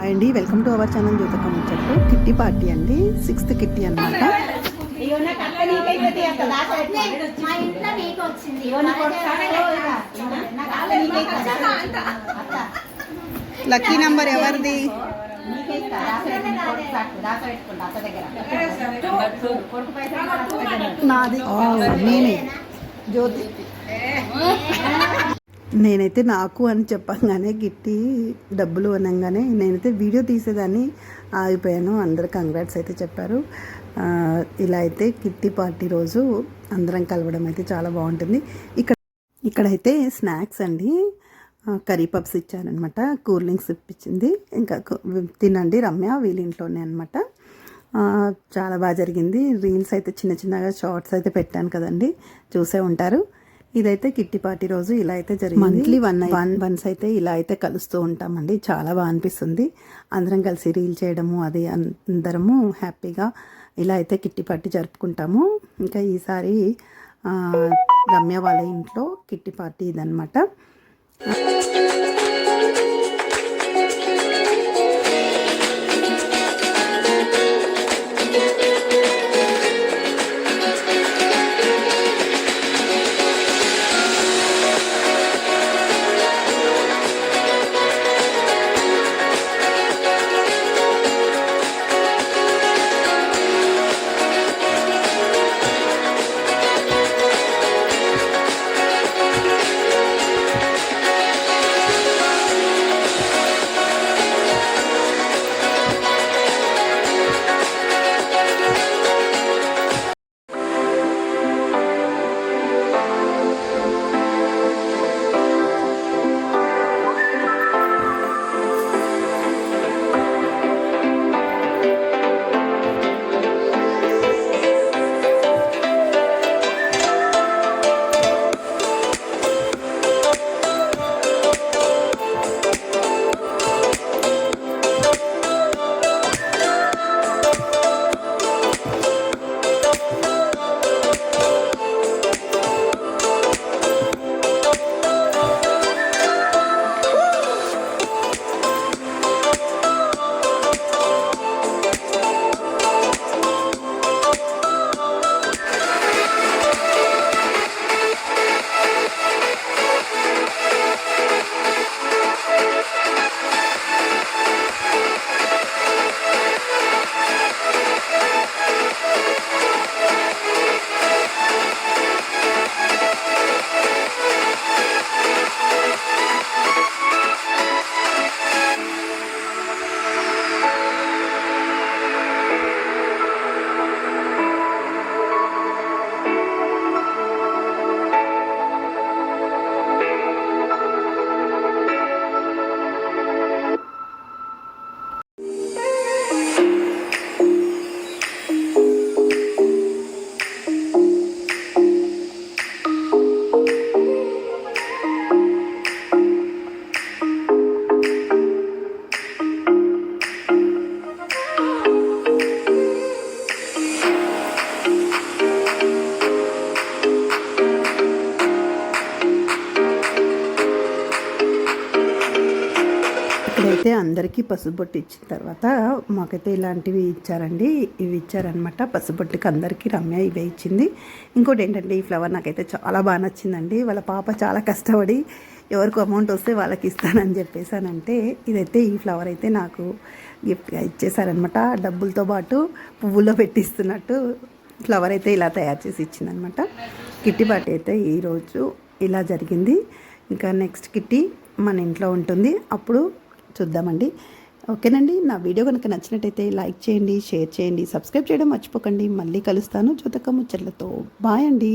Hi అండి, welcome to our channel జ్యోతక ముచ్చట్లు. Kitty party అండి, 6th కిట్టి అనమాట. లక్కీ నంబర్ ఎవరిది? నాది. నేనే జ్యోతి. నేనైతే నాకు అని చెప్పగానే గిట్టి డబ్బులు అనగానే నేనైతే వీడియో తీసేదాన్ని ఆగిపోయాను. అందరు కంగ్రాట్స్ అయితే చెప్పారు. ఇలా అయితే కిట్టి పార్టీ రోజు అందరం కలవడం అయితే చాలా బాగుంటుంది. ఇక్కడైతే స్నాక్స్ అండి, కర్రీ పప్స్ ఇచ్చారనమాట, కూల్ డ్రింక్స్ ఇప్పించింది. ఇంకా తినండి రమ్య వీళ్ళ ఇంట్లోనే అనమాట. చాలా బాగా జరిగింది. రీల్స్ అయితే చిన్న చిన్నగా షార్ట్స్ అయితే పెట్టాను కదండి, చూసే ఉంటారు. ఇదైతే కిట్టి పార్టీ రోజు ఇలా అయితే జరిగింది. మంత్లీ వన్స్ అయితే ఇలా అయితే కలుస్తూ ఉంటామండి. చాలా బాగా అనిపిస్తుంది అందరం కలిసి రీల్ చేయడము, అది అందరము హ్యాపీగా ఇలా అయితే కిట్టి పార్టీ జరుపుకుంటాము. ఇంకా ఈసారి రమ్య వాళ్ళ ఇంట్లో కిట్టి పార్టీ ఇదనమాట. ఇక్కడైతే అందరికీ పసుబొట్టు ఇచ్చిన తర్వాత మాకైతే ఇలాంటివి ఇచ్చారండి. ఇవి ఇచ్చారనమాట పసుబొట్టుకి అందరికీ. రమ్య ఇవే ఇచ్చింది. ఇంకోటి ఏంటంటే ఈ ఫ్లవర్ నాకైతే చాలా బాగా నచ్చిందండి. వాళ్ళ పాప చాలా కష్టపడి ఎవరికి అమౌంట్ వస్తే వాళ్ళకి ఇస్తానని చెప్పేసానంటే ఇదైతే ఈ ఫ్లవర్ అయితే నాకు గిఫ్ట్గా ఇచ్చేసారనమాట. డబ్బులతో పాటు పువ్వుల్లో పెట్టిస్తున్నట్టు ఫ్లవర్ అయితే ఇలా తయారు చేసి ఇచ్చిందనమాట. కిట్టి పార్టీ అయితే ఈరోజు ఇలా జరిగింది. ఇంకా నెక్స్ట్ కిట్టి మన ఇంట్లో ఉంటుంది, అప్పుడు చూద్దామండి. ఓకేనండి, నా వీడియో కనుక నచ్చినట్టయితే లైక్ చేయండి, షేర్ చేయండి, సబ్స్క్రైబ్ చేయడం మర్చిపోకండి. మళ్ళీ కలుస్తాను జ్యోతక ముచ్చట్లతో. బాయ్ అండి.